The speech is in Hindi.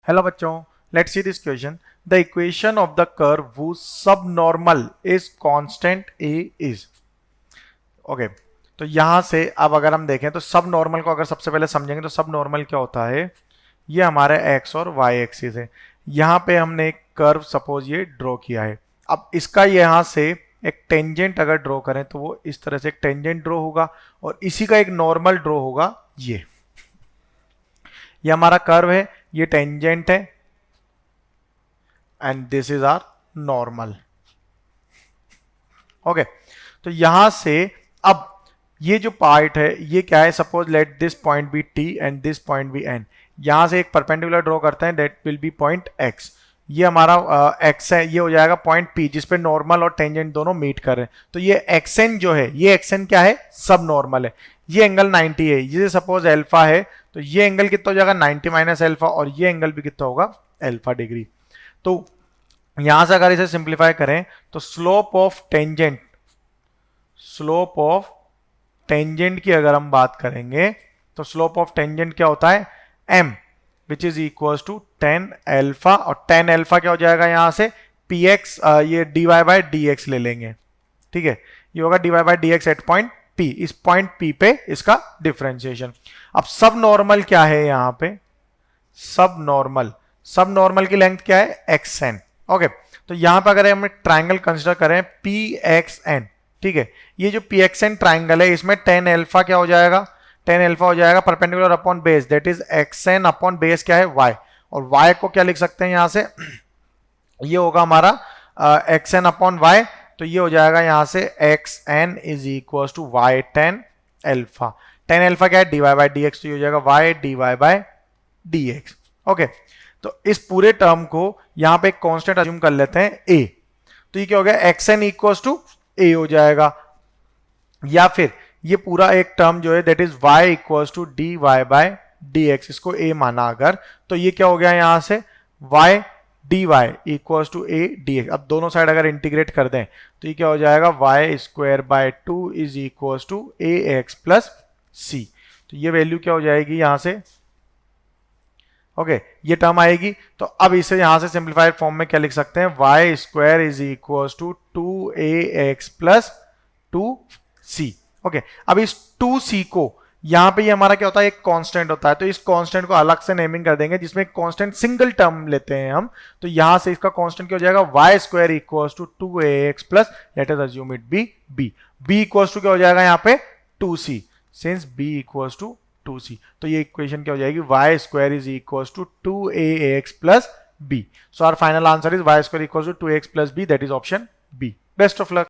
हेलो बच्चों, let's see this question. The equation of the curve whose subnormal is constant a is. Okay, तो यहां से अब अगर हम देखें तो सब नॉर्मल को अगर सबसे पहले समझेंगे तो सब नॉर्मल क्या होता है. ये हमारे x और y एक्सिस है. यहाँ पे हमने एक कर्व सपोज ये ड्रॉ किया है. अब इसका यहाँ से एक टेंजेंट अगर ड्रॉ करें तो वो इस तरह से एक टेंजेंट ड्रॉ होगा और इसी का एक नॉर्मल ड्रॉ होगा. ये हमारा कर्व है, ये टेंजेंट है and this is our normal. Okay, तो यहां से अब ये जो पार्ट है ये क्या है. Suppose let this point be T and this point be N. यहां से एक परपेंडिकुलर ड्रॉ करते हैं, that will be point X. ये हमारा एक्स है, ये हो जाएगा पॉइंट पी जिसपे नॉर्मल और टेंजेंट दोनों मीट कर रहे हैं. तो ये एक्सएन जो है, ये एक्सएन क्या है, सब नॉर्मल है. ये एंगल 90 है, ये सपोज अल्फा है तो ये एंगल कितना हो जाएगा 90 माइनस अल्फा और ये एंगल भी कितना होगा अल्फा डिग्री. तो यहां से अगर इसे सिंप्लीफाई करें तो स्लोप ऑफ टेंजेंट की अगर हम बात करेंगे तो स्लोप ऑफ टेंजेंट क्या होता है m which is equal to tan alpha. और टेन एल्फा क्या हो जाएगा यहां से px, ये dy बाय dx ले लेंगे. ठीक है, ये होगा dy by dx at point p. इस पॉइंट p पे इसका डिफरेंशिएशन. अब सब नॉर्मल क्या है यहां पे, सब नॉर्मल की लेंथ क्या है xn. ओके, तो यहां पर अगर हम ट्राइंगल कंसिडर करें pxn, ठीक है, ये जो pxn ट्राइंगल है इसमें टेन एल्फा क्या हो जाएगा, टेन एल्फा हो जाएगा perpendicular upon base, that is xn upon base क्या है y. और y को क्या लिख सकते हैं यहां से, ये होगा हमारा xn अपॉन y. तो ये हो जाएगा यहां से xn is equal to y tan alpha. Tan alpha क्या है dy बाय dx, तो ये हो जाएगा y dy by dx. Okay, तो इस पूरे टर्म को यहां पे एक कांस्टेंट अज्यूम कर लेते हैं a. तो ये क्या हो गया xn इक्वल्स टू a हो जाएगा. या फिर ये पूरा एक टर्म जो है that is y equals to dy by dx, इसको a माना अगर, तो ये क्या हो गया यहां से y dy equals to a dx. अब दोनों साइड अगर इंटीग्रेट कर दें तो ये क्या हो जाएगा y square by 2 is equals to ax plus c. तो ये वैल्यू क्या हो जाएगी यहां से, ओके, ये टर्म आएगी. तो अब इसे यहां से सिंप्लीफाइड फॉर्म में क्या लिख सकते हैं, Y square is equal to 2ax plus 2c. Okay, अब इस 2c को यहां पे ये हमारा क्या होता है, एक कांस्टेंट होता है. तो इस कांस्टेंट को अलग से नेमिंग कर देंगे जिसमें कांस्टेंट सिंगल टर्म लेते हैं हम. तो यहां से इसका कांस्टेंट क्या हो जाएगा, Y square equal to 2ax plus, let us assume it be b equal to क्या हो जाएगा यहाँ पे 2c, since b equals to 2c. तो ये इक्वेशन क्या हो जाएगी, y square is equals to 2ax plus b. So our final answer is y square equals to 2ax plus b, that is option b. Best of luck.